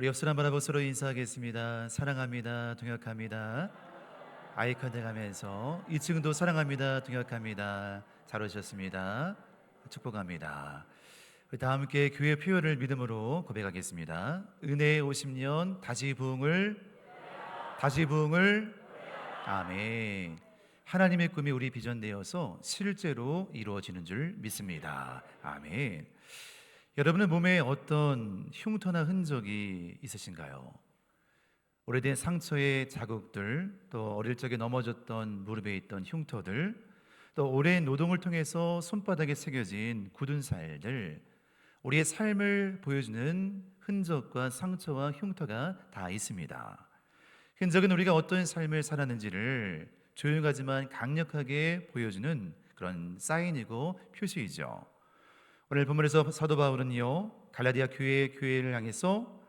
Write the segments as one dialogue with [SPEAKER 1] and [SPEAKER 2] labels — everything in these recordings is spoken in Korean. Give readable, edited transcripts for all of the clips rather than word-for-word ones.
[SPEAKER 1] 우리 옆 사람 바라보 서로 인사하겠습니다. 사랑합니다. 동역합니다. 아이 컨택 하면서 2층도 사랑합니다. 동역합니다. 잘 오셨습니다. 축복합니다. 우리 다 함께 교회 표현을 믿음으로 고백하겠습니다. 은혜의 50년 다시 부흥을 아멘. 하나님의 꿈이 우리 비전 되어서 실제로 이루어지는 줄 믿습니다. 아멘. 여러분의 몸에 어떤 흉터나 흔적이 있으신가요? 오래된 상처의 자국들, 또 어릴 적에 넘어졌던 무릎에 있던 흉터들, 또 오랜 노동을 통해서 손바닥에 새겨진 굳은 살들, 우리의 삶을 보여주는 흔적과 상처와 흉터가 다 있습니다. 흔적은 우리가 어떤 삶을 살았는지를 조용하지만 강력하게 보여주는 그런 사인이고 표시이죠. 오늘 본문에서 사도 바울은요, 갈라디아 교회를 향해서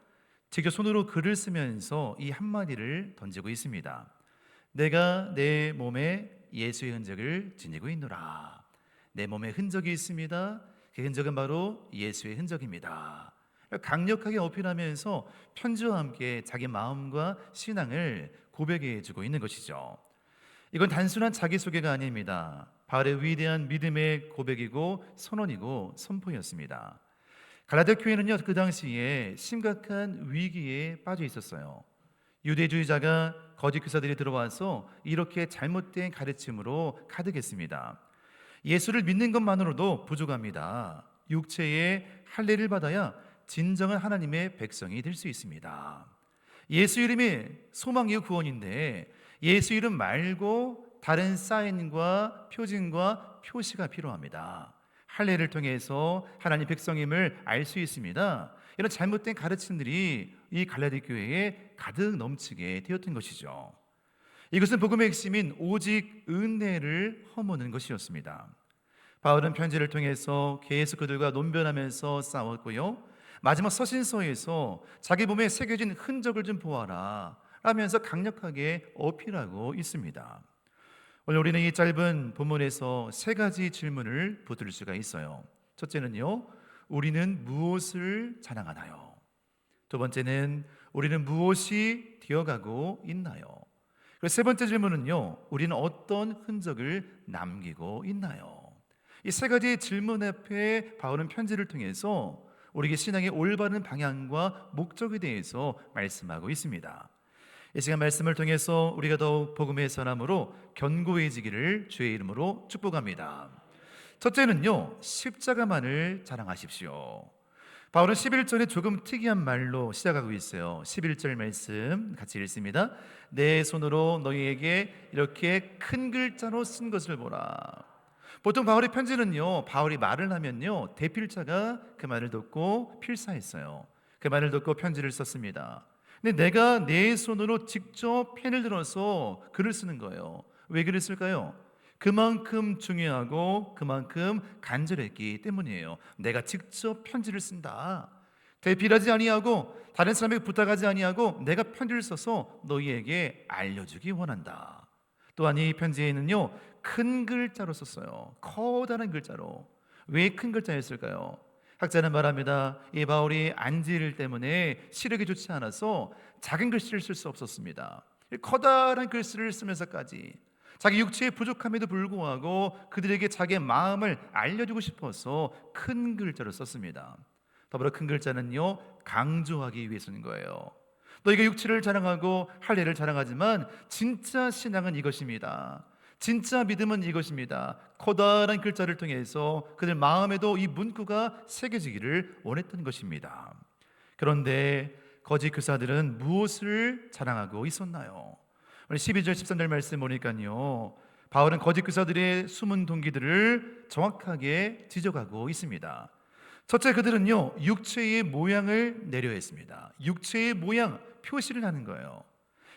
[SPEAKER 1] 직접 손으로 글을 쓰면서 이 한마디를 던지고 있습니다. 내가 내 몸에 예수의 흔적을 지니고 있노라. 내 몸에 흔적이 있습니다. 그 흔적은 바로 예수의 흔적입니다. 강력하게 어필하면서 편지와 함께 자기 마음과 신앙을 고백해 주고 있는 것이죠. 이건 단순한 자기소개가 아닙니다. 바울의 위대한 믿음의 고백이고 선언이고 선포였습니다. 갈라디아 교회는요, 그 당시에 심각한 위기에 빠져 있었어요. 유대주의자가 거짓 교사들이 들어와서 이렇게 잘못된 가르침으로 가득했습니다. 예수를 믿는 것만으로도 부족합니다. 육체의 할례를 받아야 진정한 하나님의 백성이 될 수 있습니다. 예수 이름이 소망의 구원인데 예수 이름 말고 다른 사인과 표징과 표시가 필요합니다. 할례를 통해서 하나님 백성임을 알 수 있습니다. 이런 잘못된 가르침들이 이 갈라디아 교회에 가득 넘치게 되었던 것이죠. 이것은 복음의 핵심인 오직 은혜를 허무는 것이었습니다. 바울은 편지를 통해서 계속 그들과 논변하면서 싸웠고요, 마지막 서신서에서 자기 몸에 새겨진 흔적을 좀 보아라 라면서 강력하게 어필하고 있습니다. 오늘 우리는 이 짧은 본문에서 세 가지 질문을 붙들 수가 있어요. 첫째는요, 우리는 무엇을 자랑하나요? 두 번째는 우리는 무엇이 되어가고 있나요? 그리고 세 번째 질문은요, 우리는 어떤 흔적을 남기고 있나요? 이 세 가지 질문 앞에 바울은 편지를 통해서 우리에게 신앙의 올바른 방향과 목적에 대해서 말씀하고 있습니다. 이 시간 말씀을 통해서 우리가 더욱 복음의 선함으로 견고해지기를 주의 이름으로 축복합니다. 첫째는요, 십자가만을 자랑하십시오. 바울은 11절에 조금 특이한 말로 시작하고 있어요. 11절 말씀 같이 읽습니다. 내 손으로 너희에게 이렇게 큰 글자로 쓴 것을 보라. 보통 바울의 편지는요, 바울이 말을 하면요, 대필자가 그 말을 듣고 필사했어요. 그 말을 듣고 편지를 썼습니다. 근데 내가 내 손으로 직접 펜을 들어서 글을 쓰는 거예요. 왜 글을 쓸까요? 그만큼 중요하고 그만큼 간절했기 때문이에요. 내가 직접 편지를 쓴다. 대필하지 아니하고 다른 사람에게 부탁하지 아니하고 내가 편지를 써서 너희에게 알려주기 원한다. 또한 이 편지에는요, 큰 글자로 썼어요. 커다란 글자로. 왜 큰 글자였을까요? 학자는 말합니다. 이 바울이 안질 때문에 시력이 좋지 않아서 작은 글씨를 쓸 수 없었습니다. 커다란 글씨를 쓰면서까지 자기 육체의 부족함에도 불구하고 그들에게 자기의 마음을 알려주고 싶어서 큰 글자로 썼습니다. 더불어 큰 글자는요, 강조하기 위해서인 거예요. 너희가 육체를 자랑하고 할례를 자랑하지만 진짜 신앙은 이것입니다. 진짜 믿음은 이것입니다. 커다란 글자를 통해서 그들 마음에도 이 문구가 새겨지기를 원했던 것입니다. 그런데 거짓 교사들은 무엇을 자랑하고 있었나요? 오늘 12절 13절 말씀 보니까요, 바울은 거짓 교사들의 숨은 동기들을 정확하게 지적하고 있습니다. 첫째, 그들은요, 육체의 모양을 내려했습니다. 육체의 모양, 표시를 하는 거예요.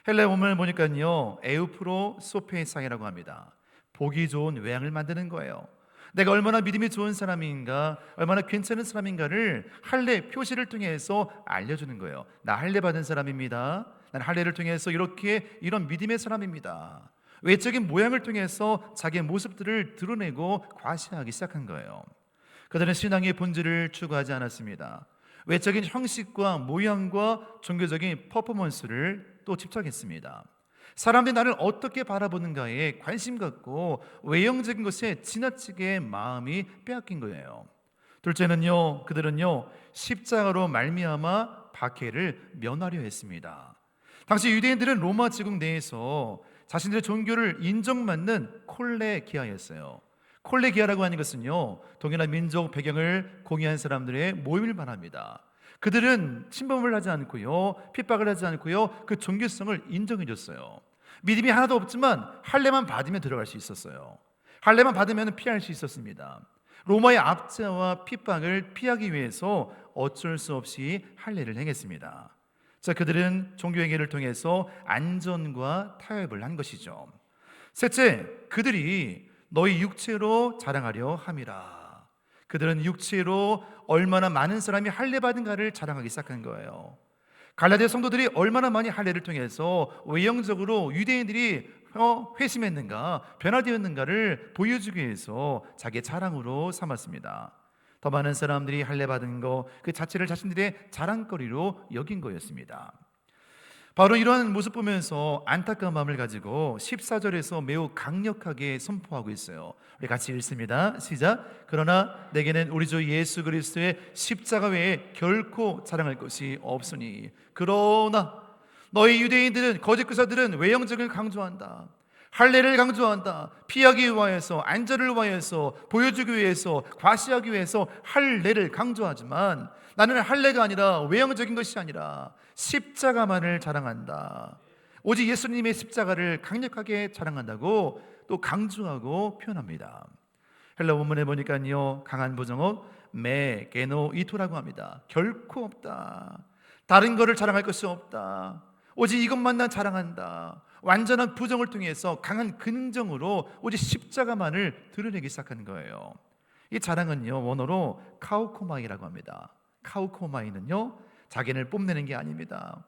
[SPEAKER 1] 헬라 원문을 보니까요, 에우프로 소페상이라고 합니다. 보기 좋은 외양을 만드는 거예요. 내가 얼마나 믿음이 좋은 사람인가, 얼마나 괜찮은 사람인가를 할례 표시를 통해서 알려주는 거예요. 나 할례 받은 사람입니다. 난 할례를 통해서 이런 믿음의 사람입니다. 외적인 모양을 통해서 자기의 모습들을 드러내고 과시하기 시작한 거예요. 그들은 신앙의 본질을 추구하지 않았습니다. 외적인 형식과 모양과 종교적인 퍼포먼스를 또 집착했습니다. 사람들이 나를 어떻게 바라보는가에 관심 갖고 외형적인 것에 지나치게 마음이 빼앗긴 거예요. 둘째는요, 그들은요 십자가로 말미암아 박해를 면하려 했습니다. 당시 유대인들은 로마 제국 내에서 자신들의 종교를 인정받는 콜레기아였어요. 콜레기아라고 하는 것은요 동일한 민족 배경을 공유한 사람들의 모임을 말합니다. 그들은 침범을 하지 않고요 핍박을 하지 않고요 그 종교성을 인정해 줬어요. 믿음이 하나도 없지만 할례만 받으면 들어갈 수 있었어요. 할례만 받으면 피할 수 있었습니다. 로마의 압제와 핍박을 피하기 위해서 어쩔 수 없이 할례를 행했습니다. 자, 그들은 종교행위를 통해서 안전과 타협을 한 것이죠. 셋째, 그들이 너희 육체로 자랑하려 함이라. 그들은 육체로 얼마나 많은 사람이 할례 받은가를 자랑하기 시작한 거예요. 갈라디아 성도들이 얼마나 많이 할례를 통해서 외형적으로 유대인들이 회심했는가, 변화되었는가를 보여주기 위해서 자기의 자랑으로 삼았습니다. 더 많은 사람들이 할례 받은 것 그 자체를 자신들의 자랑거리로 여긴 거였습니다. 바로 이러한 모습 보면서 안타까운 마음을 가지고 14절에서 매우 강력하게 선포하고 있어요. 우리 같이 읽습니다. 시작. 그러나 내게는 우리 주 예수 그리스도의 십자가 외에 결코 자랑할 것이 없으니 그러나 너희 유대인들은 거짓 교사들은 외형적을 강조한다. 할례를 강조한다. 피하기 위하여서 안전을 위하여서 보여주기 위해서 과시하기 위해서 할례를 강조하지만 나는 할례가 아니라 외형적인 것이 아니라 십자가만을 자랑한다. 오직 예수님의 십자가를 강력하게 자랑한다고 또 강조하고 표현합니다. 헬라 원문에 보니까요 강한 부정어 메 게노 이토라고 합니다. 결코 없다. 다른 것을 자랑할 것이 없다. 오직 이것만 난 자랑한다. 완전한 부정을 통해서 강한 긍정으로 오직 십자가만을 드러내기 시작하는 거예요. 이 자랑은요 원어로 카우코마이라고 합니다. 카우코마이는요 자기를 뽐내는 게 아닙니다.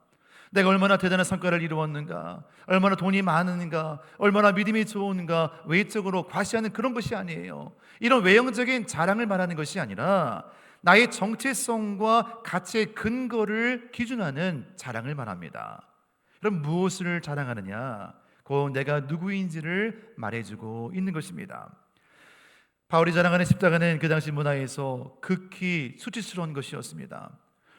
[SPEAKER 1] 내가 얼마나 대단한 성과를 이루었는가, 얼마나 돈이 많은가, 얼마나 믿음이 좋은가 외적으로 과시하는 그런 것이 아니에요. 이런 외형적인 자랑을 말하는 것이 아니라 나의 정체성과 가치의 근거를 기준하는 자랑을 말합니다. 그럼 무엇을 자랑하느냐? 곧 내가 누구인지를 말해주고 있는 것입니다. 바울이 자랑하는 십자가는 그 당시 문화에서 극히 수치스러운 것이었습니다.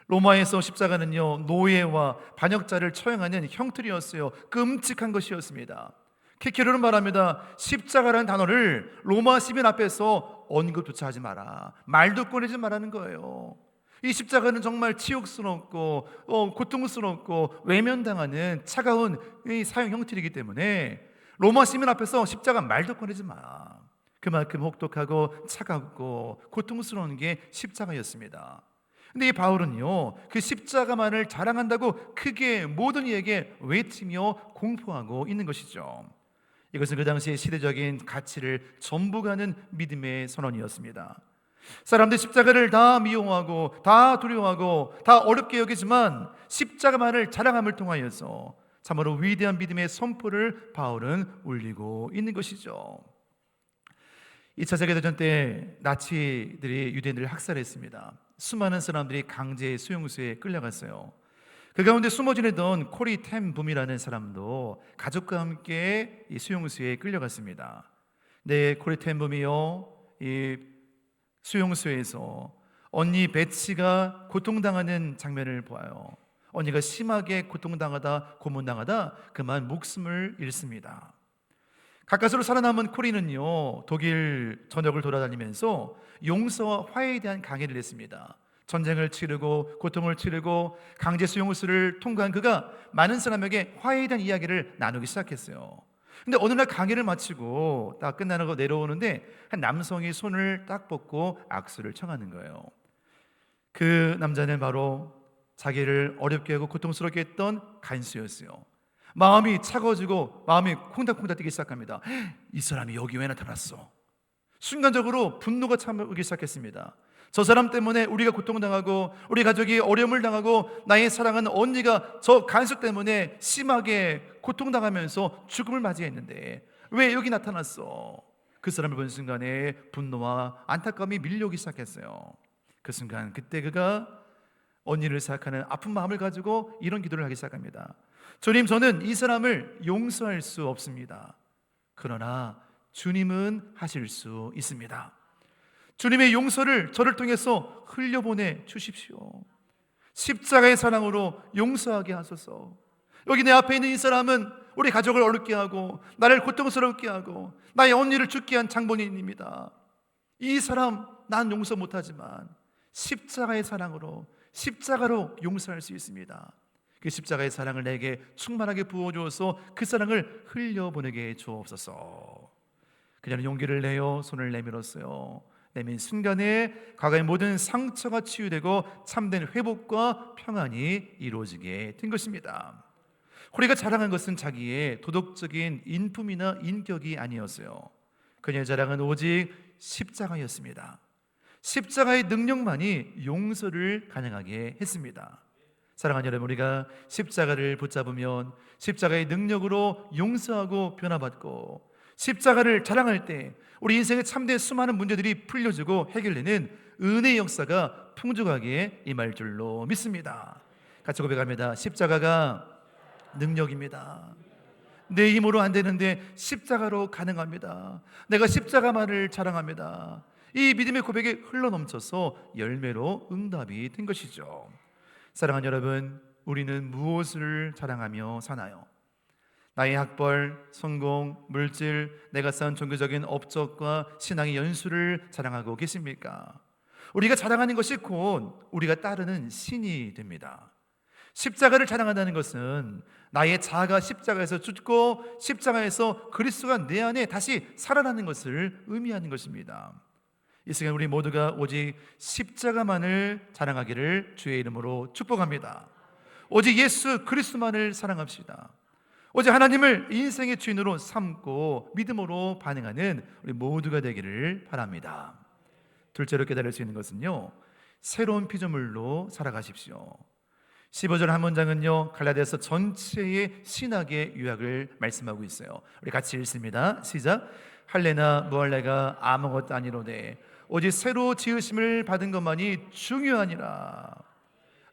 [SPEAKER 1] 로마에서 십자가는요 노예와 반역자를 처형하는 형틀이었어요. 끔찍한 것이었습니다. 키케로는 말합니다. 십자가라는 단어를 로마 시민 앞에서 언급조차 하지 마라. 말도 꺼내지 말라는 거예요. 이 십자가는 정말 치욕스럽고 고통스럽고 외면당하는 차가운 이 사형 형틀이기 때문에 로마 시민 앞에서 십자가 말도 꺼내지 마. 그만큼 혹독하고 차갑고 고통스러운 게 십자가였습니다. 근데 이 바울은요 그 십자가만을 자랑한다고 크게 모든 이에게 외치며 공포하고 있는 것이죠. 이것은 그 당시의 시대적인 가치를 전부가는 믿음의 선언이었습니다. 사람들 십자가를 다 미워하고 다 두려워하고 다 어렵게 여기지만 십자가만을 자랑함을 통하여서 참으로 위대한 믿음의 선포를 바울은 울리고 있는 것이죠. 2차 세계대전 때 나치들이 유대인들을 학살했습니다. 수많은 사람들이 강제 수용소에 끌려갔어요. 그 가운데 숨어 지내던 코리 템 붐이라는 사람도 가족과 함께 이 수용소에 끌려갔습니다. 네, 코리 템 붐이요 이 수용소에서 언니 베치가 고통당하는 장면을 보아요. 언니가 심하게 고통당하다 고문당하다 그만 목숨을 잃습니다. 가까스로 살아남은 코리는요 독일 전역을 돌아다니면서 용서와 화해에 대한 강의를 했습니다. 전쟁을 치르고 고통을 치르고 강제 수용소를 통과한 그가 많은 사람에게 화해에 대한 이야기를 나누기 시작했어요. 근데 어느 날 강의를 마치고 딱 끝나는 거 내려오는데 한 남성이 손을 딱 뻗고 악수를 청하는 거예요. 그 남자는 바로 자기를 어렵게 하고 고통스럽게 했던 간수였어요. 마음이 차가워지고 마음이 콩닥콩닥 뛰기 시작합니다. 이 사람이 여기 왜 나타났어? 순간적으로 분노가 참기 시작했습니다. 저 사람 때문에 우리가 고통당하고 우리 가족이 어려움을 당하고 나의 사랑하는 언니가 저 간수 때문에 심하게 고통당하면서 죽음을 맞이했는데 왜 여기 나타났어? 그 사람을 본 순간에 분노와 안타까움이 밀려오기 시작했어요. 그 순간 그때 그가 언니를 생각하는 아픈 마음을 가지고 이런 기도를 하기 시작합니다. 주님, 저는 이 사람을 용서할 수 없습니다. 그러나 주님은 하실 수 있습니다. 주님의 용서를 저를 통해서 흘려보내 주십시오. 십자가의 사랑으로 용서하게 하소서. 여기 내 앞에 있는 이 사람은 우리 가족을 어렵게 하고 나를 고통스럽게 하고 나의 언니를 죽게 한 장본인입니다. 이 사람 난 용서 못하지만 십자가의 사랑으로, 십자가로 용서할 수 있습니다. 그 십자가의 사랑을 내게 충만하게 부어주어서 그 사랑을 흘려보내게 주옵소서. 그녀는 용기를 내어 손을 내밀었어요. 내민 순간에 과거의 모든 상처가 치유되고 참된 회복과 평안이 이루어지게 된 것입니다. 우리가 자랑한 것은 자기의 도덕적인 인품이나 인격이 아니었어요. 그녀의 자랑은 오직 십자가였습니다. 십자가의 능력만이 용서를 가능하게 했습니다. 사랑하는 여러분, 우리가 십자가를 붙잡으면 십자가의 능력으로 용서하고 변화받고 십자가를 자랑할 때 우리 인생의 참된 수많은 문제들이 풀려지고 해결되는 은혜의 역사가 풍족하게 임할 줄로 믿습니다. 같이 고백합니다. 십자가가 능력입니다. 내 힘으로 안 되는데 십자가로 가능합니다. 내가 십자가만을 자랑합니다. 이 믿음의 고백이 흘러넘쳐서 열매로 응답이 된 것이죠. 사랑하는 여러분, 우리는 무엇을 자랑하며 사나요? 나의 학벌, 성공, 물질, 내가 쌓은 종교적인 업적과 신앙의 연수를 자랑하고 계십니까? 우리가 자랑하는 것이 곧 우리가 따르는 신이 됩니다. 십자가를 자랑한다는 것은 나의 자아가 십자가에서 죽고 십자가에서 그리스도가 내 안에 다시 살아나는 것을 의미하는 것입니다. 이 시간 우리 모두가 오직 십자가만을 자랑하기를 주의 이름으로 축복합니다. 오직 예수 그리스도만을 사랑합시다. 오직 하나님을 인생의 주인으로 삼고 믿음으로 반응하는 우리 모두가 되기를 바랍니다. 둘째로 깨달을 수 있는 것은요, 새로운 피조물로 살아가십시오. 15절 한 문장은요, 갈라디아서 전체의 신학의 요약을 말씀하고 있어요. 우리 같이 읽습니다. 시작. 할례나 무할례가 아무것도 아니로되 오직 새로 지으심을 받은 것만이 중요하니라.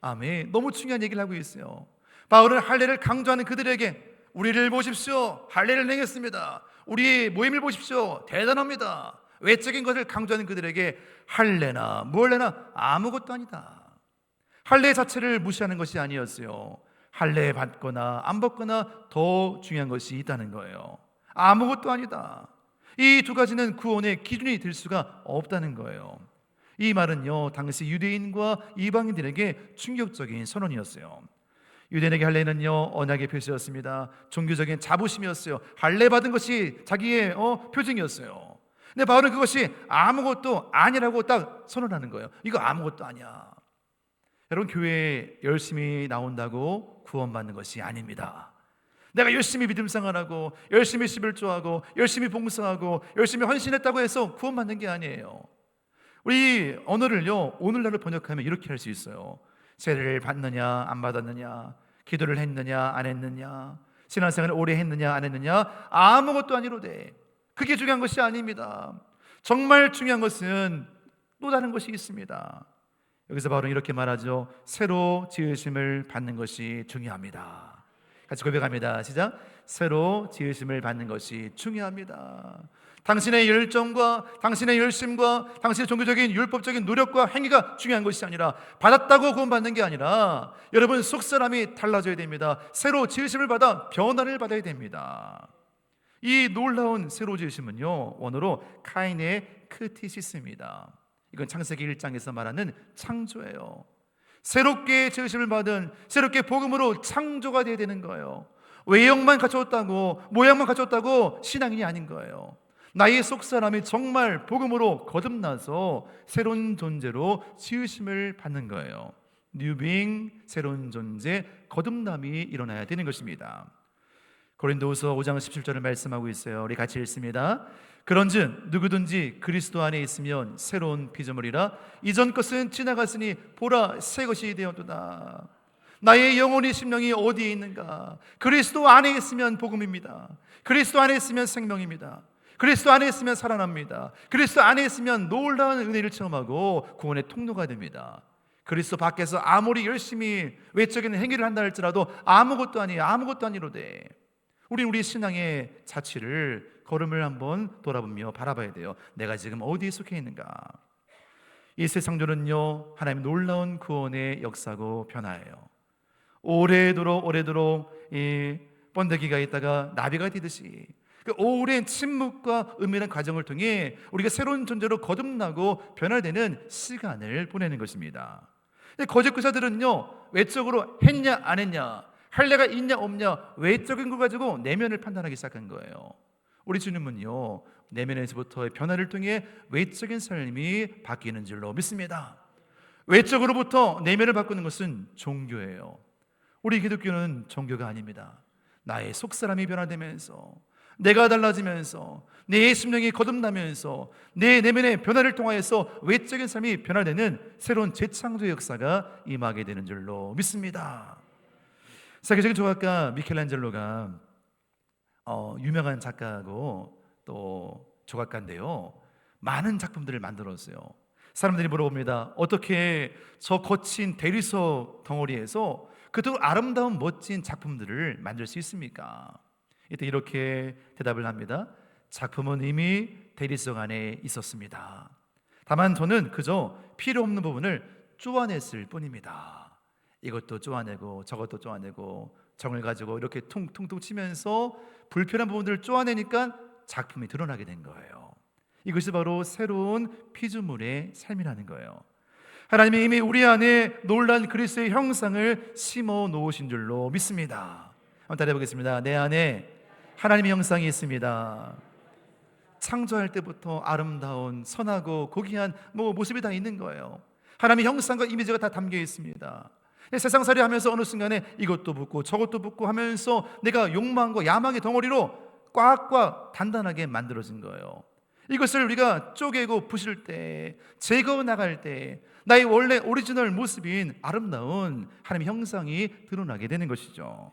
[SPEAKER 1] 아멘. 너무 중요한 얘기를 하고 있어요. 바울은 할례를 강조하는 그들에게 우리를 보십시오. 할례를 행했습니다. 우리 모임을 보십시오. 대단합니다. 외적인 것을 강조하는 그들에게 할례나 무할례나 아무것도 아니다. 할례 자체를 무시하는 것이 아니었어요. 할례 받거나 안 받거나 더 중요한 것이 있다는 거예요. 아무것도 아니다. 이 두 가지는 구원의 기준이 될 수가 없다는 거예요. 이 말은요, 당시 유대인과 이방인들에게 충격적인 선언이었어요. 유대인에게 할례는요, 언약의 표시였습니다. 종교적인 자부심이었어요. 할례 받은 것이 자기의 표징이었어요. 근데 바울은 그것이 아무것도 아니라고 딱 선언하는 거예요. 이거 아무것도 아니야. 여러분, 교회에 열심히 나온다고 구원받는 것이 아닙니다. 내가 열심히 믿음 생활하고 열심히 11조하고 열심히 봉사하고 열심히 헌신했다고 해서 구원받는 게 아니에요. 우리 언어를요, 오늘날로 번역하면 이렇게 할 수 있어요. 세례를 받느냐 안 받았느냐, 기도를 했느냐 안 했느냐, 신앙생활을 오래 했느냐 안 했느냐, 아무것도 아니로되. 그게 중요한 것이 아닙니다. 정말 중요한 것은 또 다른 것이 있습니다. 여기서 바로 이렇게 말하죠. 새로 지으심을 받는 것이 중요합니다. 같이 고백합니다. 시작. 새로 지으심을 받는 것이 중요합니다. 당신의 열정과 당신의 열심과 당신의 종교적인 율법적인 노력과 행위가 중요한 것이 아니라, 받았다고 구원받는 게 아니라 여러분 속사람이 달라져야 됩니다. 새로 지으심을 받아 변화를 받아야 됩니다. 이 놀라운 새로 지으심은요, 원어로 카이네 크티시스입니다. 이건 창세기 1장에서 말하는 창조예요. 새롭게 지으심을 받은, 새롭게 복음으로 창조가 되어야 되는 거예요. 외형만 갖췄다고, 모양만 갖췄다고 신앙인이 아닌 거예요. 나의 속사람이 정말 복음으로 거듭나서 새로운 존재로 지으심을 받는 거예요. New being, 새로운 존재, 거듭남이 일어나야 되는 것입니다. 고린도후서 5장 17절을 말씀하고 있어요. 우리 같이 읽습니다. 그런즉 누구든지 그리스도 안에 있으면 새로운 피조물이라, 이전 것은 지나갔으니 보라 새 것이 되었도다. 나의 영혼이 심령이 어디에 있는가? 그리스도 안에 있으면 복음입니다. 그리스도 안에 있으면 생명입니다. 그리스도 안에 있으면 살아납니다. 그리스도 안에 있으면 놀라운 은혜를 체험하고 구원의 통로가 됩니다. 그리스도 밖에서 아무리 열심히 외적인 행위를 한다 할지라도 아무것도 아니에요. 아무것도 아니로되 우리 신앙의 자취를 걸음을 한번 돌아보며 바라봐야 돼요. 내가 지금 어디에 속해 있는가? 이 세상조는요 하나님 놀라운 구원의 역사고 변화예요. 오래도록 이 번데기가 있다가 나비가 되듯이 그 오랜 침묵과 은밀한 과정을 통해 우리가 새로운 존재로 거듭나고 변화되는 시간을 보내는 것입니다. 거짓교사들은요 외적으로 했냐 안 했냐, 할례가 있냐 없냐, 외적인 걸 가지고 내면을 판단하기 시작한 거예요. 우리 주님은요 내면에서부터의 변화를 통해 외적인 삶이 바뀌는 줄로 믿습니다. 외적으로부터 내면을 바꾸는 것은 종교예요. 우리 기독교는 종교가 아닙니다. 나의 속사람이 변화되면서, 내가 달라지면서, 내 심령이 거듭나면서, 내 내면의 변화를 통하여서 외적인 삶이 변화되는 새로운 재창조의 역사가 임하게 되는 줄로 믿습니다. 세계적인 조각가 미켈란젤로가 유명한 작가고 또 조각가인데요, 많은 작품들을 만들었어요. 사람들이 물어봅니다. 어떻게 저 거친 대리석 덩어리에서 그토록 아름다운 멋진 작품들을 만들 수 있습니까? 이때 이렇게 대답을 합니다. 작품은 이미 대리석 안에 있었습니다. 다만 저는 그저 필요 없는 부분을 쪼아냈을 뿐입니다. 이것도 쪼아내고 저것도 쪼아내고 정을 가지고 이렇게 퉁퉁퉁 치면서 불필요한 부분들을 쪼아내니까 작품이 드러나게 된 거예요. 이것이 바로 새로운 피조물의 삶이라는 거예요. 하나님이 이미 우리 안에 놀란 그리스도의 형상을 심어 놓으신 줄로 믿습니다. 한번 따라해 보겠습니다. 내 안에 하나님의 형상이 있습니다. 창조할 때부터 아름다운 선하고 고귀한 모습이 다 있는 거예요. 하나님의 형상과 이미지가 다 담겨 있습니다. 세상살이 하면서 어느 순간에 이것도 붙고 저것도 붙고 하면서 내가 욕망과 야망의 덩어리로 꽉꽉 단단하게 만들어진 거예요. 이것을 우리가 쪼개고 부실 때, 제거 나갈 때 나의 원래 오리지널 모습인 아름다운 하나님의 형상이 드러나게 되는 것이죠.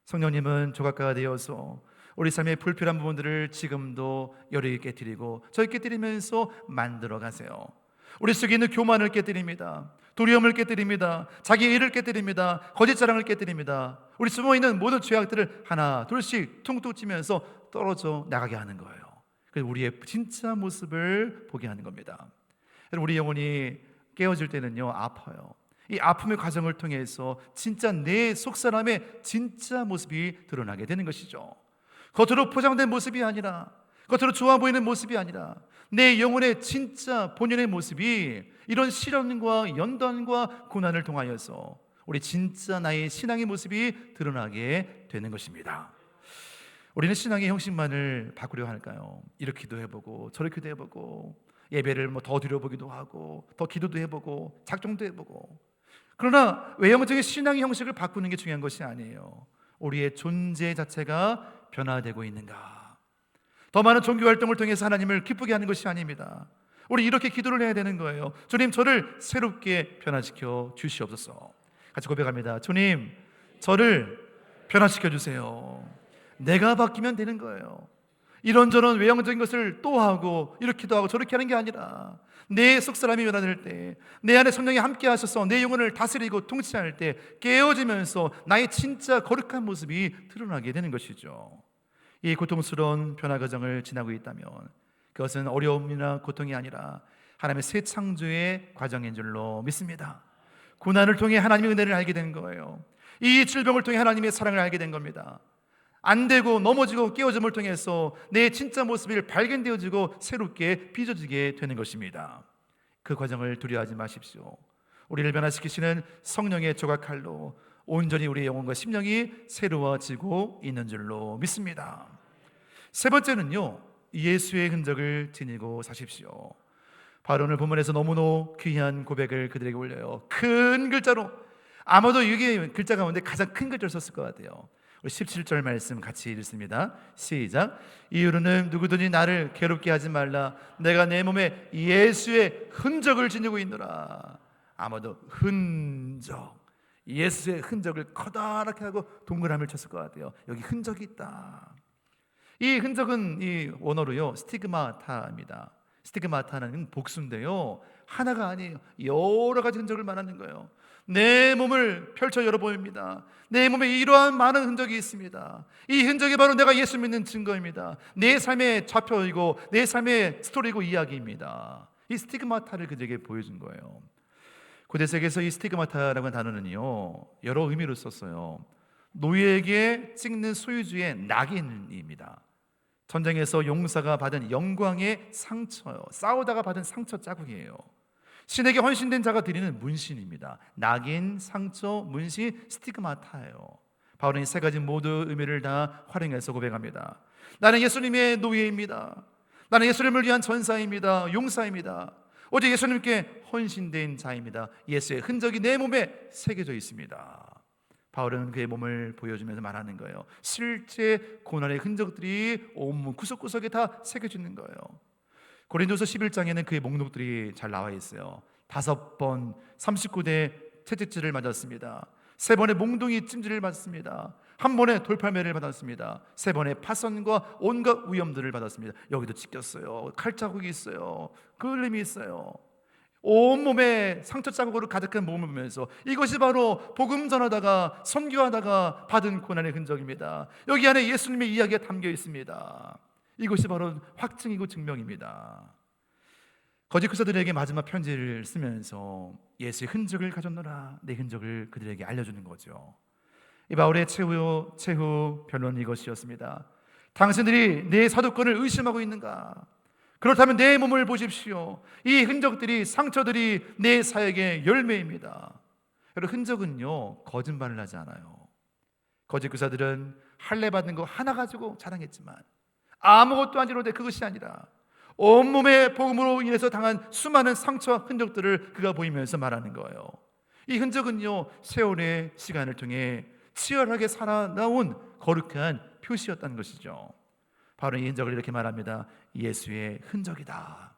[SPEAKER 1] 성령님은 조각가가 되어서 우리 삶의 불필요한 부분들을 지금도 여러 깨뜨리고 저희 깨뜨리면서 만들어 가세요. 우리 속에 있는 교만을 깨뜨립니다. 두려움을 깨뜨립니다. 자기의 일을 깨뜨립니다. 거짓 자랑을 깨뜨립니다. 우리 숨어있는 모든 죄악들을 하나 둘씩 퉁퉁 치면서 떨어져 나가게 하는 거예요. 그래서 우리의 진짜 모습을 보게 하는 겁니다. 우리 영혼이 깨어질 때는요 아파요. 이 아픔의 과정을 통해서 진짜 내 속사람의 진짜 모습이 드러나게 되는 것이죠. 겉으로 포장된 모습이 아니라, 겉으로 좋아 보이는 모습이 아니라 내 영혼의 진짜 본연의 모습이 이런 시련과 연단과 고난을 통하여서 우리 진짜 나의 신앙의 모습이 드러나게 되는 것입니다. 우리는 신앙의 형식만을 바꾸려 할까요? 이렇게도 해보고 저렇게도 해보고 예배를 더 드려보기도 하고 더 기도도 해보고 작정도 해보고, 그러나 외형적인 신앙의 형식을 바꾸는 게 중요한 것이 아니에요. 우리의 존재 자체가 변화되고 있는가? 더 많은 종교 활동을 통해서 하나님을 기쁘게 하는 것이 아닙니다. 우리 이렇게 기도를 해야 되는 거예요. 주님, 저를 새롭게 변화시켜 주시옵소서. 같이 고백합니다. 주님, 저를 변화시켜 주세요. 내가 바뀌면 되는 거예요. 이런저런 외형적인 것을 또 하고 이렇게도 하고 저렇게 하는 게 아니라 내 속사람이 변화될 때, 내 안에 성령이 함께 하셔서 내 영혼을 다스리고 통치할 때 깨어지면서 나의 진짜 거룩한 모습이 드러나게 되는 것이죠. 이 고통스러운 변화 과정을 지나고 있다면 그것은 어려움이나 고통이 아니라 하나님의 새 창조의 과정인 줄로 믿습니다. 고난을 통해 하나님의 은혜를 알게 된 거예요. 이 질병을 통해 하나님의 사랑을 알게 된 겁니다. 안 되고 넘어지고 깨어짐을 통해서 내 진짜 모습이 발견되어지고 새롭게 빚어지게 되는 것입니다. 그 과정을 두려워하지 마십시오. 우리를 변화시키시는 성령의 조각칼로 온전히 우리의 영혼과 심령이 새로워지고 있는 줄로 믿습니다. 세 번째는요, 예수의 흔적을 지니고 사십시오. 바로 오늘 본문에서 너무나 귀한 고백을 그들에게 올려요. 큰 글자로, 아마도 이게 글자 가운데 가장 큰 글자를 썼을 것 같아요. 17절 말씀 같이 읽습니다. 시작. 이후로는 누구든지 나를 괴롭게 하지 말라. 내가 내 몸에 예수의 흔적을 지니고 있노라. 아마도 흔적, 예수의 흔적을 커다랗게 하고 동그라미를 쳤을 것 같아요. 여기 흔적이 있다. 이 흔적은 이 원어로요 스티그마타입니다. 스티그마타는 복수인데요, 하나가 아니에요. 여러 가지 흔적을 말하는 거예요. 내 몸을 펼쳐 열어보입니다. 내 몸에 이러한 많은 흔적이 있습니다. 이 흔적이 바로 내가 예수 믿는 증거입니다. 내 삶의 좌표이고 내 삶의 스토리고 이야기입니다. 이 스티그마타를 그들에게 보여준 거예요. 고대 세계에서 이 스티그마타라는 단어는요, 여러 의미로 썼어요. 노예에게 찍는 소유주의 낙인입니다. 전쟁에서 용사가 받은 영광의 상처요, 싸우다가 받은 상처 자국이에요. 신에게 헌신된 자가 드리는 문신입니다. 낙인, 상처, 문신, 스티그마타예요. 바울은 이 세 가지 모두 의미를 다 활용해서 고백합니다. 나는 예수님의 노예입니다. 나는 예수님을 위한 전사입니다. 용사입니다. 오직 예수님께 헌신된 자입니다. 예수의 흔적이 내 몸에 새겨져 있습니다. 바울은 그의 몸을 보여주면서 말하는 거예요. 실제 고난의 흔적들이 온몸 구석구석에 다 새겨지는 거예요. 고린도서 11장에는 그의 목록들이 잘 나와 있어요. 5번 39대 채찍질을 맞았습니다. 3번의 몽둥이 찜질을 받았습니다. 1번의 돌팔매를 받았습니다. 3번의 파선과 온갖 위험들을 받았습니다. 여기도 찢겼어요. 칼자국이 있어요. 그을림이 있어요. 온몸에 상처 자국으로 가득한 몸을 보면서 이것이 바로 복음 전하다가 선교하다가 받은 고난의 흔적입니다. 여기 안에 예수님의 이야기가 담겨 있습니다. 이것이 바로 확증이고 증명입니다. 거짓 교사들에게 마지막 편지를 쓰면서 예수의 흔적을 가졌노라, 내 흔적을 그들에게 알려주는 거죠. 이 바울의 최후 변론은 이것이었습니다. 당신들이 내 사도권을 의심하고 있는가? 그렇다면 내 몸을 보십시오. 이 흔적들이, 상처들이 내 사역의 열매입니다. 여러분, 흔적은요 거짓말을 하지 않아요. 거짓 교사들은 할례 받은 거 하나 가지고 자랑했지만 아무것도 안 이루되 그것이 아니라 온몸의 복음으로 인해서 당한 수많은 상처와 흔적들을 그가 보이면서 말하는 거예요. 이 흔적은요 세월의 시간을 통해 치열하게 살아나온 거룩한 표시였다는 것이죠. 바로 이 흔적을 이렇게 말합니다. 예수의 흔적이다.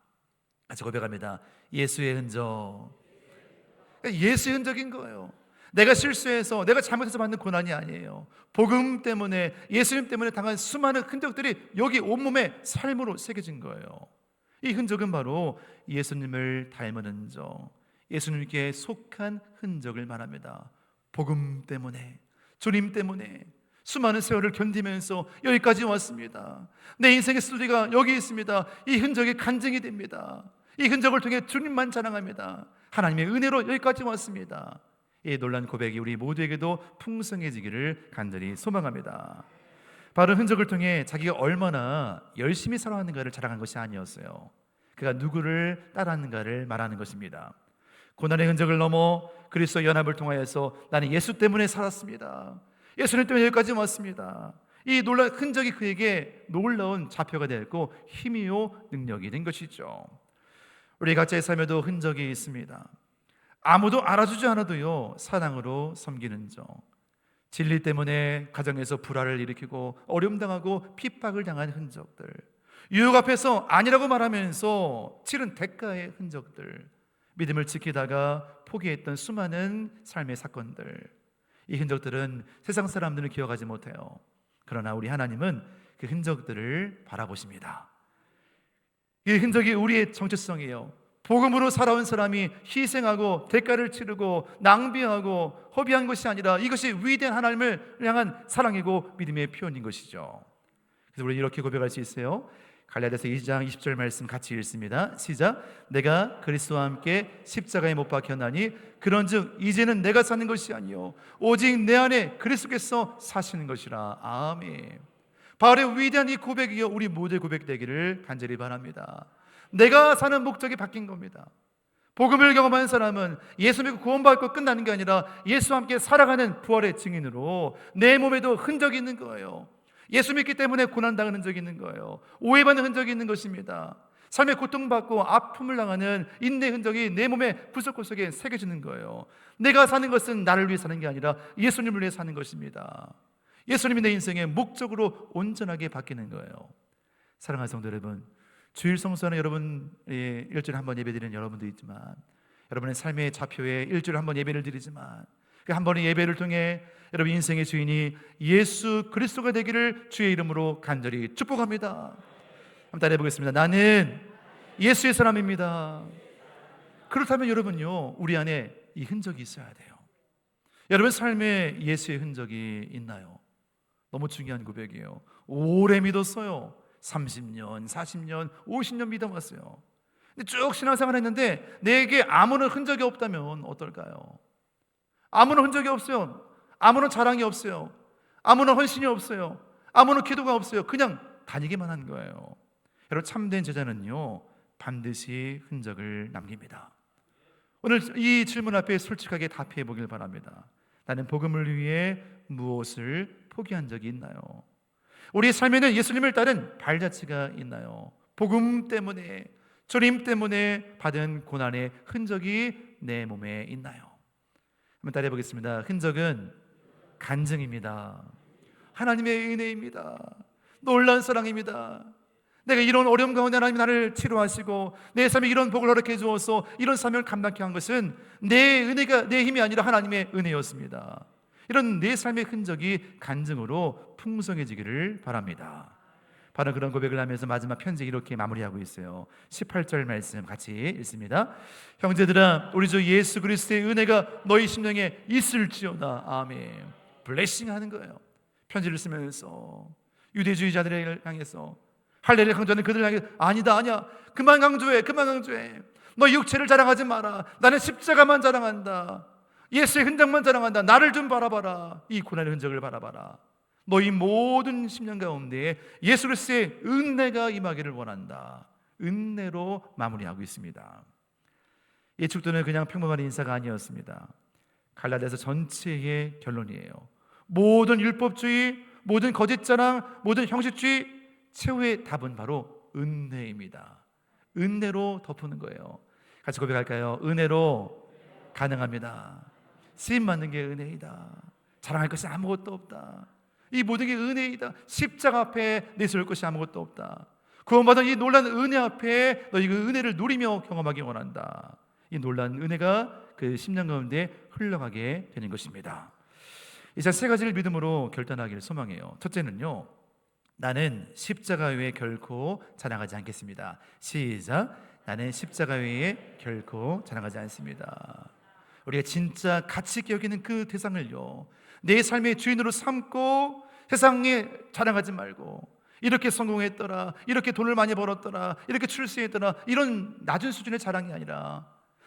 [SPEAKER 1] 같이 고백합니다. 예수의 흔적. 예수의 흔적인 거예요. 내가 실수해서, 내가 잘못해서 받는 고난이 아니에요. 복음 때문에, 예수님 때문에 당한 수많은 흔적들이 여기 온몸에 삶으로 새겨진 거예요. 이 흔적은 바로 예수님을 닮은 흔적, 예수님께 속한 흔적을 말합니다. 복음 때문에, 주님 때문에 수많은 세월을 견디면서 여기까지 왔습니다. 내 인생의 스토리가 여기 있습니다. 이 흔적이 간증이 됩니다. 이 흔적을 통해 주님만 자랑합니다. 하나님의 은혜로 여기까지 왔습니다. 이 놀란 고백이 우리 모두에게도 풍성해지기를 간절히 소망합니다. 바로 흔적을 통해 자기가 얼마나 열심히 살아왔는가를 자랑한 것이 아니었어요. 그가 누구를 따랐는가를 말하는 것입니다. 고난의 흔적을 넘어 그리스도 연합을 통하여서 나는 예수 때문에 살았습니다. 예수님 때문에 여기까지 왔습니다. 이 놀라운 흔적이 그에게 놀라운 좌표가 되었고 힘이요 능력이 된 것이죠. 우리 각자의 삶에도 흔적이 있습니다. 아무도 알아주지 않아도요 사랑으로 섬기는 적, 진리 때문에 가정에서 불화를 일으키고 어려움 당하고 핍박을 당한 흔적들, 유혹 앞에서 아니라고 말하면서 치른 대가의 흔적들, 믿음을 지키다가 포기했던 수많은 삶의 사건들, 이 흔적들은 세상 사람들은 기억하지 못해요. 그러나 우리 하나님은 그 흔적들을 바라보십니다. 이 흔적이 우리의 정체성이에요. 복음으로 살아온 사람이 희생하고 대가를 치르고 낭비하고 허비한 것이 아니라 이것이 위대한 하나님을 향한 사랑이고 믿음의 표현인 것이죠. 그래서 우리 이렇게 고백할 수 있어요. 갈라디아서 2장 20절 말씀 같이 읽습니다. 시작. 내가 그리스도와 함께 십자가에 못 박혔나니 그런즉 이제는 내가 사는 것이 아니요 오직 내 안에 그리스도께서 사시는 것이라. 아멘. 바울의 위대한 이 고백이요 우리 모두의 고백되기를 간절히 바랍니다. 내가 사는 목적이 바뀐 겁니다. 복음을 경험한 사람은 예수 믿고 구원받고 끝나는 게 아니라 예수와 함께 살아가는 부활의 증인으로 내 몸에도 흔적이 있는 거예요. 예수 믿기 때문에 고난당하는 흔적이 있는 거예요. 오해받는 흔적이 있는 것입니다. 삶에 고통받고 아픔을 당하는 인내의 흔적이 내 몸에 구석구석에 새겨지는 거예요. 내가 사는 것은 나를 위해 사는 게 아니라 예수님을 위해 사는 것입니다. 예수님이 내 인생의 목적으로 온전하게 바뀌는 거예요. 사랑하는 성도 여러분, 주일 성수하는 여러분, 일주일에 한 번 예배드리는 여러분도 있지만, 여러분의 삶의 좌표에 일주일에 한 번 예배를 드리지만 그 한 번의 예배를 통해 여러분 인생의 주인이 예수 그리스도가 되기를 주의 이름으로 간절히 축복합니다. 한번 따라해 보겠습니다. 나는 예수의 사람입니다. 그렇다면 여러분요, 우리 안에 이 흔적이 있어야 돼요. 여러분 삶에 예수의 흔적이 있나요? 너무 중요한 고백이에요. 오래 믿었어요. 30년, 40년, 50년 믿어왔어요. 근데 쭉 신앙생활 했는데 내게 아무런 흔적이 없다면 어떨까요? 아무런 흔적이 없어요. 아무런 자랑이 없어요. 아무런 헌신이 없어요. 아무런 기도가 없어요. 그냥 다니기만 한 거예요. 여러분, 참된 제자는요, 반드시 흔적을 남깁니다. 오늘 이 질문 앞에 솔직하게 답해 보길 바랍니다. 나는 복음을 위해 무엇을 포기한 적이 있나요? 우리 삶에는 예수님을 따른 발자취가 있나요? 복음 때문에, 주님 때문에 받은 고난의 흔적이 내 몸에 있나요? 한번 따라해 보겠습니다. 흔적은 간증입니다. 하나님의 은혜입니다. 놀라운 사랑입니다. 내가 이런 어려움 가운데 하나님이 나를 치료하시고 내 삶에 이런 복을 허락해 주어서 이런 사명을 감당케 한 것은 내 은혜가, 내 힘이 아니라 하나님의 은혜였습니다. 이런 내 삶의 흔적이 간증으로 풍성해지기를 바랍니다. 바로 그런 고백을 하면서 마지막 편지 이렇게 마무리하고 있어요. 18절 말씀 같이 읽습니다. 형제들아, 우리 주 예수 그리스도의 은혜가 너희 심령에 있을지어다. 아멘. 블레싱 하는 거예요. 편지를 쓰면서 유대주의자들을 향해서, 할례를 강조하는 그들을 향해, 아니야, 그만 강조해. 너 육체를 자랑하지 마라. 나는 십자가만 자랑한다. 예수의 흔적만 자랑한다. 나를 좀 바라봐라. 이 고난의 흔적을 바라봐라. 너희 모든 심령 가운데 예수 그리스도의 은혜가 임하기를 원한다. 은혜로 마무리하고 있습니다. 이 축도는 그냥 평범한 인사가 아니었습니다. 갈라디아서 전체의 결론이에요. 모든 율법주의, 모든 거짓 자랑, 모든 형식주의 최후의 답은 바로 은혜입니다. 은혜로 덮는 거예요. 같이 고백할까요? 은혜로 가능합니다. 쓰임 받는 게 은혜이다. 자랑할 것이 아무것도 없다. 이 모든 게 은혜이다. 십자가 앞에 내세울 것이 아무것도 없다. 구원받은 이 놀라운 은혜 앞에 너희 그 은혜를 누리며 경험하기 원한다. 이 놀라운 은혜가 그 심령 가운데 흘러가게 되는 것입니다. 이제 세 가지를 믿음으로 결단하기를 소망해요. 첫째는요, 나는 십자가 외에 결코 자랑하지 않겠습니다. 시작. 나는 십자가 외에 결코 자랑하지 않습니다. 우리가 진짜 가치 있게 여기는 그 대상을요, 내 삶의 주인으로 삼고 세상에 자랑하지 말고, 이렇게 성공했더라, 이렇게 돈을 많이 벌었더라, 이렇게 출세했더라, 이런 낮은 수준의 자랑이 아니라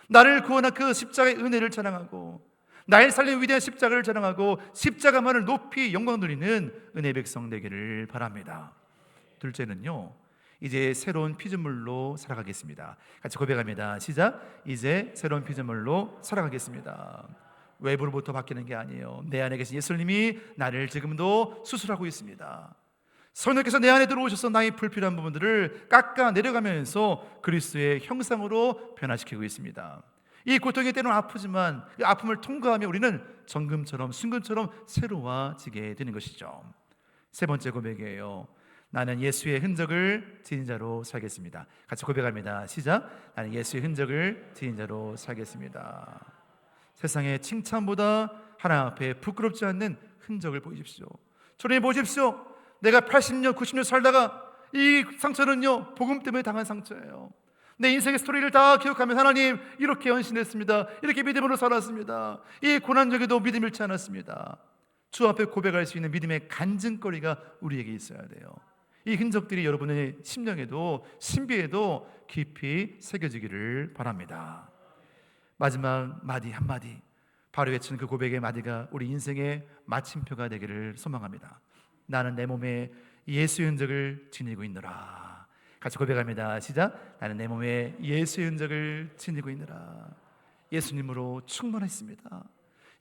[SPEAKER 1] 나를 구원한 그 십자가의 은혜를 자랑하고 나의 살린 위대한 십자가를 자랑하고 십자가만을 높이 영광 누리는 은혜 백성 되기를 바랍니다. 둘째는요, 이제 새로운 피조물로 살아가겠습니다. 같이 고백합니다. 시작. 이제 새로운 피조물로 살아가겠습니다. 외부로부터 바뀌는 게 아니에요. 내 안에 계신 예수님이 나를 지금도 수술하고 있습니다. 성령께서 내 안에 들어오셔서 나의 불필요한 부분들을 깎아 내려가면서 그리스도의 형상으로 변화시키고 있습니다. 이 고통이 때로는 아프지만 그 아픔을 통과하며 우리는 정금처럼 순금처럼 새로워지게 되는 것이죠. 세 번째 고백이에요. 나는 예수의 흔적을 지닌 자로 살겠습니다. 같이 고백합니다. 시작. 나는 예수의 흔적을 지닌 자로 살겠습니다. 세상의 칭찬보다 하나님 앞에 부끄럽지 않는 흔적을 보십시오. 주님 보십시오. 내가 80년, 90년 살다가 이 상처는요, 복음 때문에 당한 상처예요. 내 인생의 스토리를 다 기억하면 하나님 이렇게 헌신했습니다. 이렇게 믿음으로 살았습니다. 이 고난적에도 믿음 잃지 않았습니다. 주 앞에 고백할 수 있는 믿음의 간증거리가 우리에게 있어야 돼요. 이 흔적들이 여러분의 심령에도 신비에도 깊이 새겨지기를 바랍니다. 마지막 마디 한마디, 바로 외치는 그 고백의 마디가 우리 인생의 마침표가 되기를 소망합니다. 나는 내 몸에 예수의 흔적을 지니고 있노라. 같이 고백합니다. 시작. 나는 내 몸에 예수의 흔적을 지니고 있노라. 예수님으로 충만했습니다.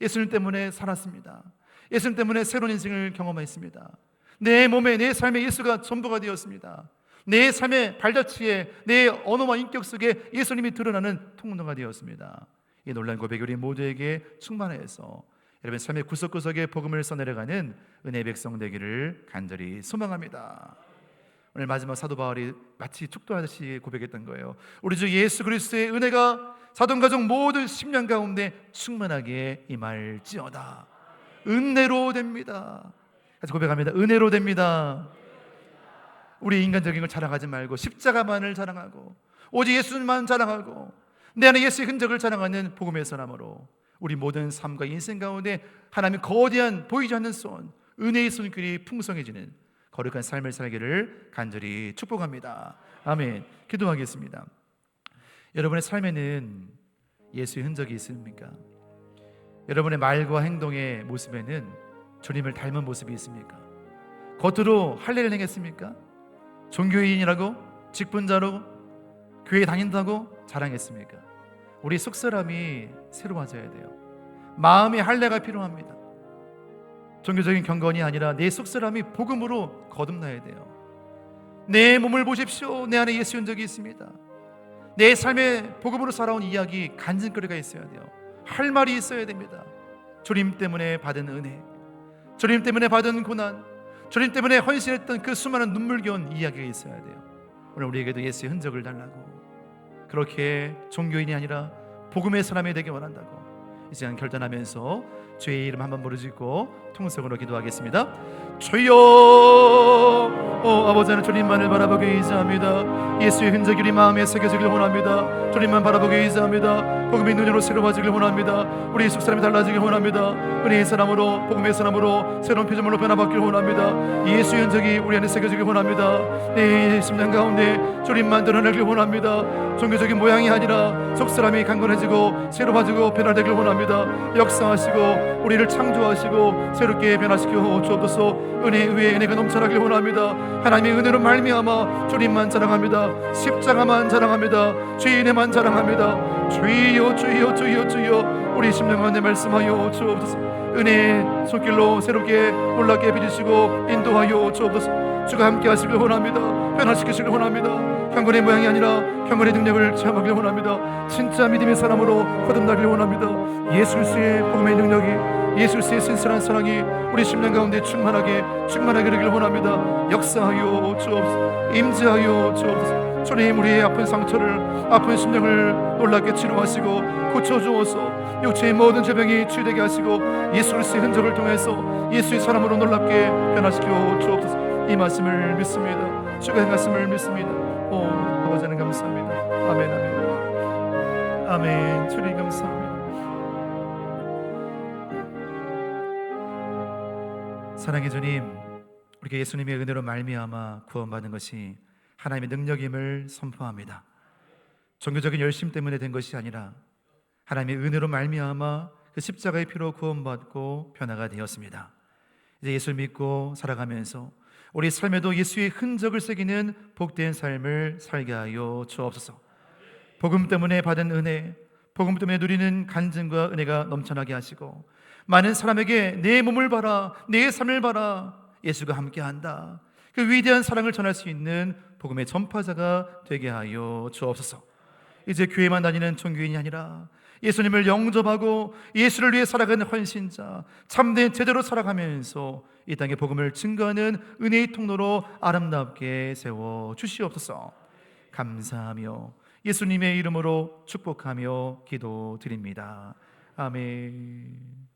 [SPEAKER 1] 예수님 때문에 살았습니다. 예수님 때문에 새로운 인생을 경험했습니다. 내 몸에, 내 삶에 예수가 전부가 되었습니다. 내 삶의 발자취에, 내 언어와 인격 속에 예수님이 드러나는 통로가 되었습니다. 이 놀라운 고백이 우리 모두에게 충만해서 여러분 삶의 구석구석에 복음을 써내려가는 은혜 백성 되기를 간절히 소망합니다. 오늘 마지막 사도 바울이 마치 축도하듯이 고백했던 거예요. 우리 주 예수 그리스도의 은혜가 사도가족 모든 심령 가운데 충만하게 임할지어다. 은혜로 됩니다. 같이 고백합니다. 은혜로 됩니다. 우리 인간적인 걸 자랑하지 말고 십자가만을 자랑하고 오직 예수만 자랑하고 내 안에 예수의 흔적을 자랑하는 복음의 사람으로 우리 모든 삶과 인생 가운데 하나님의 거대한 보이지 않는 손, 은혜의 손길이 풍성해지는 거룩한 삶을 살기를 간절히 축복합니다. 아멘. 기도하겠습니다. 여러분의 삶에는 예수의 흔적이 있습니까? 여러분의 말과 행동의 모습에는 주님을 닮은 모습이 있습니까? 겉으로 할례를 행했습니까? 종교인이라고, 직분자로, 교회 다닌다고 자랑했습니까? 우리 속사람이 새로워져야 돼요. 마음의 할례가 필요합니다. 종교적인 경건이 아니라 내 속사람이 복음으로 거듭나야 돼요. 내 몸을 보십시오. 내 안에 예수 흔적이 있습니다. 내 삶에 복음으로 살아온 이야기, 간증거리가 있어야 돼요. 할 말이 있어야 됩니다. 주님 때문에 받은 은혜, 주님 때문에 받은 고난, 주님 때문에 헌신했던 그 수많은 눈물겨운 이야기가 있어야 돼요. 오늘 우리에게도 예수의 흔적을 달라고, 그렇게 종교인이 아니라 복음의 사람이 되기 원한다고 이 시간 결단하면서 주의 이름 한번 부르짖고 통성으로 기도하겠습니다. 주여, 아버지 하나님, 주님만을 바라보기 의지합니다. 예수의 흔적이 우리 마음에 새겨지길 원합니다. 주님만 바라보기 의지합니다. 복음의 눈으로 새로워지길 원합니다. 우리 속사람이 달라지길 원합니다. 은혜의 사람으로, 복음의 사람으로 새로운 피조물로 변화받길 원합니다. 예수의 흔적이 우리 안에 새겨지길 원합니다. 내 심장 가운데 주님만 드러내길 원합니다. 종교적인 모양이 아니라 속사람이 강건해지고 새로워지고 변화되길 원합니다. 역사하시고 우리를 창조하시고 새롭게 변화시켜 주옵소서. 은혜 위에 은혜가 넘쳐나길 원합니다. 하나님의 은혜로 말미암아 주님만 자랑합니다. 십자가만 자랑합니다. 주의 은혜만 자랑합니다. 주여, 주여, 주여, 주여, 우리 심령 가운데 말씀하여 주옵소서. 은혜 손길로 새롭게 놀랍게 빚으시고 인도하여 주옵소서. 주가 함께 하시길 원합니다. 변화시키시길 원합니다. 경건의 모양이 아니라 경건의 능력을 체험하길 원합니다. 진짜 믿음의 사람으로 거듭나길 원합니다. 예수 그리스도의 복음의 능력이, 예수 그리스도의 신선한 사랑이 우리 심령 가운데 충만하게 되길 원합니다. 역사하여 주옵소서. 임재하여 주옵소서. 주님, 우리의 아픈 상처를, 아픈 심령을 놀랍게 치료하시고 고쳐주어서 육체의 모든 질병이 치유되게 하시고 예수 그리스도의 흔적을 통해서 예수의 사람으로 놀랍게 변화시켜 주옵소서. 이 말씀을 믿습니다. 주가 행하심을 믿습니다. 아버지 하나님 감사합니다. 아멘, 아멘, 아멘. 주님 감사합니다. 사랑의 주님, 우리가 예수님의 은혜로 말미암아 구원받은 것이 하나님의 능력임을 선포합니다. 종교적인 열심 때문에 된 것이 아니라 하나님의 은혜로 말미암아 그 십자가의 피로 구원받고 변화가 되었습니다. 이제 예수를 믿고 살아가면서 우리 삶에도 예수의 흔적을 새기는 복된 삶을 살게 하여 주옵소서. 복음 때문에 받은 은혜, 복음 때문에 누리는 간증과 은혜가 넘쳐나게 하시고 많은 사람에게 내 몸을 봐라, 내 삶을 봐라, 예수가 함께한다, 그 위대한 사랑을 전할 수 있는 복음의 전파자가 되게 하여 주옵소서. 이제 교회만 다니는 종교인이 아니라 예수님을 영접하고 예수를 위해 살아가는 헌신자, 참된 제대로 살아가면서 이 땅의 복음을 증거하는 은혜의 통로로 아름답게 세워 주시옵소서. 감사하며 예수님의 이름으로 축복하며 기도드립니다. 아멘.